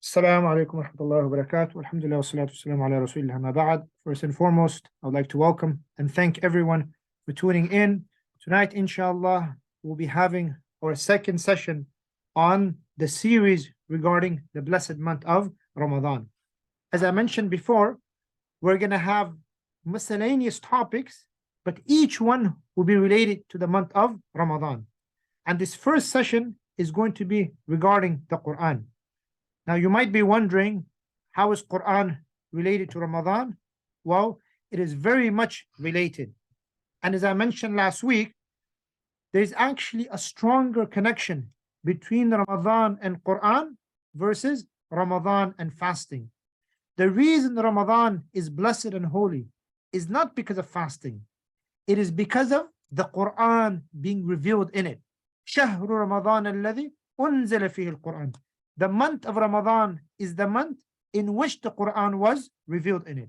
Assalamu alaikum wa rahmatullahi wa barakatuh. Alhamdulillah wa salatu wassalamu ala rasulillah ma ba'd. First and foremost, I would like to welcome and thank everyone for tuning in. Tonight, inshallah, we'll be having our second session on the series regarding the blessed month of Ramadan. As I mentioned before, we're going to have miscellaneous topics, but each one will be related to the month of Ramadan. And this first session is going to be regarding the Quran. Now, you might be wondering, how is Quran related to Ramadan? Well, it is very much related. And as I mentioned last week, there's actually a stronger connection between Ramadan and Quran versus Ramadan and fasting. The reason Ramadan is blessed and holy is not because of fasting. It is because of the Quran being revealed in it. شهر رمضان الذي أنزل فيه القرآن. The month of Ramadan is the month in which the Quran was revealed in it.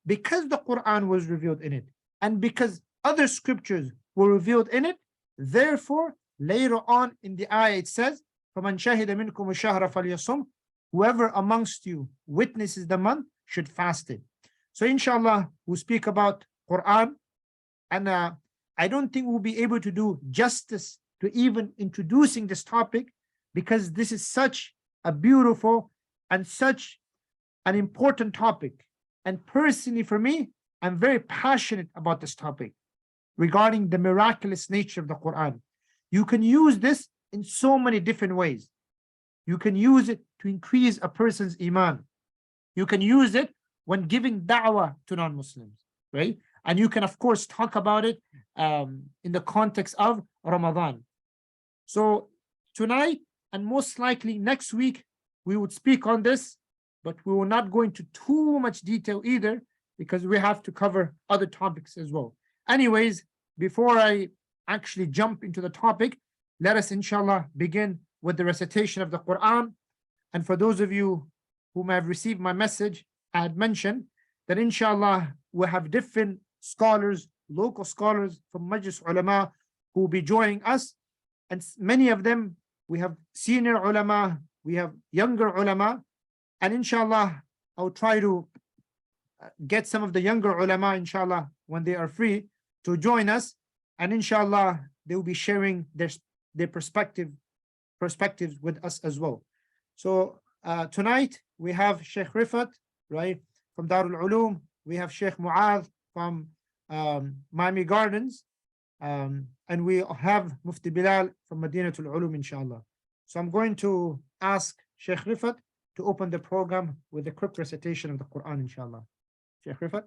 Because the Quran was revealed in it, and because other scriptures were revealed in it, therefore, later on in the ayah it says, فَمَنْ شَهِدَ مِنْكُمُ الشَّهْرَ فَلْيَصُمْ. Whoever amongst you witnesses the month should fast it. So inshallah, we'll speak about Quran, and I don't think we'll be able to do justice to even introducing this topic, because this is such a beautiful and such an important topic. And personally for me, I'm very passionate about this topic regarding the miraculous nature of the Quran. You can use this in so many different ways. You can use it to increase a person's iman. You can use it when giving da'wah to non-Muslims, right? And you can, of course, talk about it in the context of Ramadan. So tonight, and most likely next week, we would speak on this, but we will not go into too much detail either, because we have to cover other topics as well. Anyways, before I actually jump into the topic, let us inshallah begin with the recitation of the Quran. And for those of you who may have received my message, I had mentioned that inshallah we have different scholars, local scholars from Majlis Ulama who will be joining us, and many of them, we have senior ulama, we have younger ulama, and inshallah, I'll try to get some of the younger ulama, inshallah, when they are free to join us, and inshallah, they will be sharing their perspectives with us as well. So tonight, we have Sheikh Rifat, right, from Darul Ulum, we have Sheikh Mu'adh from Miami Gardens, and we have Mufti Bilal from Madinatul Ulum, inshallah. So I'm going to ask Sheikh Rifat to open the program with a quick recitation of the Quran, inshallah. Sheikh Rifat,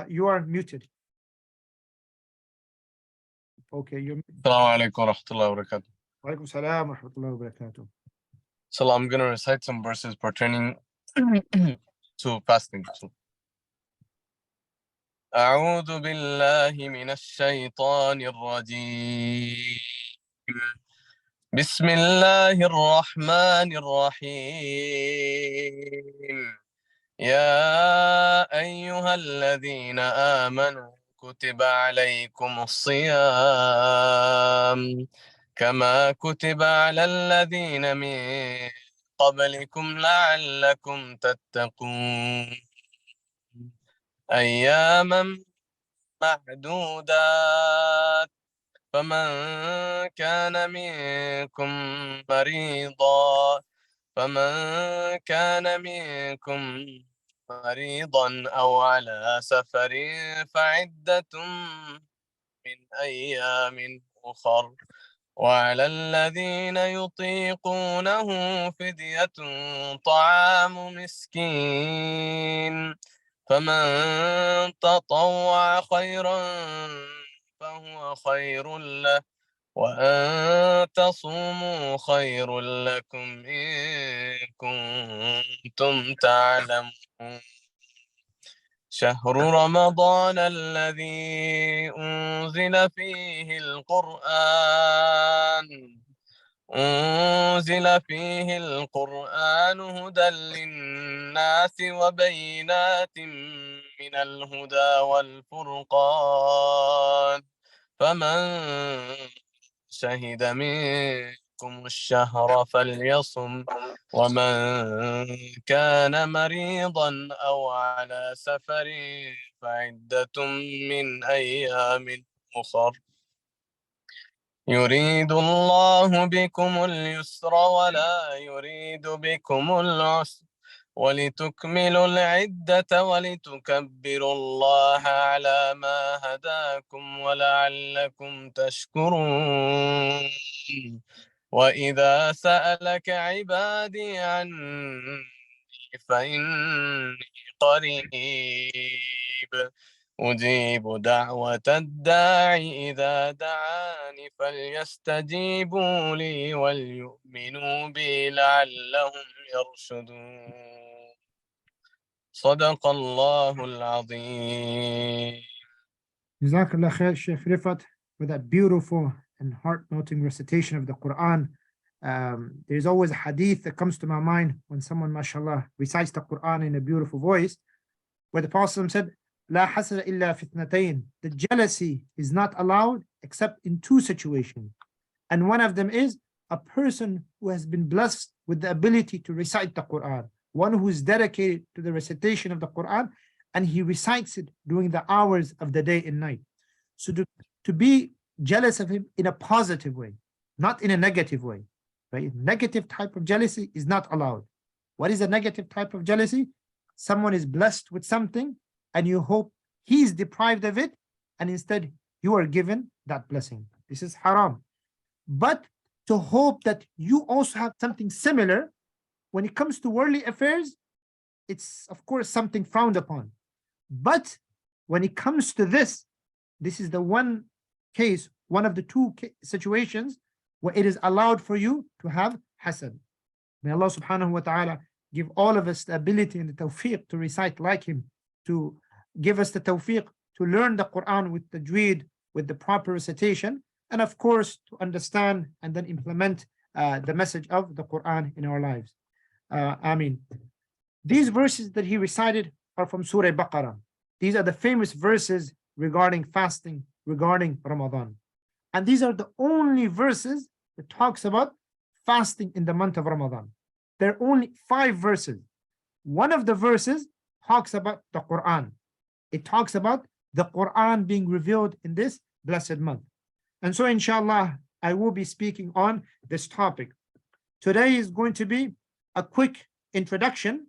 you are muted. Okay, you're muted. Assalamu alaikum wa rahmatullahi wa barakatuh. Wa alaikum salam wa rahmatullahi wa barakatuh. So I'm going to recite some verses pertaining to fasting. أعوذ بالله من الشيطان الرجيم. بسم الله الرحمن الرحيم. يا أيها الذين آمنوا كتب عليكم الصيام كما كتب على الذين من قبلكم لعلكم تتقون أياما معدودات فمن كان منكم مريضا أو على سفر فعدة من أيام أخر وعلى الذين يطيقونه فدية طعام مسكين فمن تطوع خيرا فهو خير له وأن تصوموا خير لكم إن كنتم تعلمون شهر رمضان الذي أنزل فيه القرآن هدى للناس وبينات من الهدى والفرقان فمن شهد منكم الشهر فليصم ومن كان مريضا أو على سفر فعدة من أيام أخر يريد الله بكم اليسر ولا يريد بكم العسر ولتكملوا العدة ولتكبروا الله على ما هداكم ولعلكم تشكرون وإذا سألك عبادي عني فإني قريب أجيب دعوة الداعي إذا دعاني فليستجيبوا لي وليؤمنوا بي لعلهم يرشدون صدق الله العظيم. Jazakallah khair, Sheikh Rifat, for that beautiful and heart-melting recitation of the Quran. There's always a hadith that comes to my mind when someone, mashallah, recites the Quran in a beautiful voice, where the Prophet said, La hasada illa fitnatayn. The jealousy is not allowed except in two situations. And one of them is a person who has been blessed with the ability to recite the Quran, one who is dedicated to the recitation of the Quran, and he recites it during the hours of the day and night. So to be jealous of him in a positive way, not in a negative way, right? Negative type of jealousy is not allowed. What is a negative type of jealousy? Someone is blessed with something and you hope he is deprived of it, and instead you are given that blessing. This is haram. But to hope that you also have something similar when it comes to worldly affairs, it's of course something frowned upon. But when it comes to this is the one case, one of the two situations where it is allowed for you to have hasad. May Allah subhanahu wa ta'ala give all of us the ability and the tawfiq to recite like him, to give us the tawfiq to learn the Quran with the tajweed, with the proper recitation, and of course to understand and then implement the message of the Quran in our lives. Ameen. These verses that he recited are from Surah Baqarah. These are the famous verses regarding fasting, regarding Ramadan. And these are the only verses that talks about fasting in the month of Ramadan. There are only 5 verses. One of the verses talks about the Quran. It talks about the Quran being revealed in this blessed month. And so inshallah, I will be speaking on this topic. Today is going to be a quick introduction.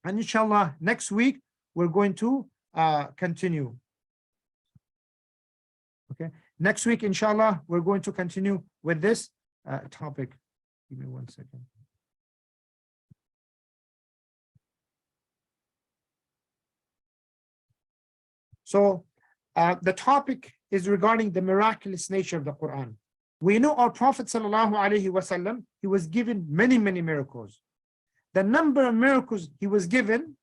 And inshallah, next week, we're going to continue. Okay. Next week, inshallah, we're going to continue with this topic. Give me 1 second. So the topic is regarding the miraculous nature of the Quran. We know our Prophet sallallahu alaihi wasallam, he was given many miracles. The number of miracles he was given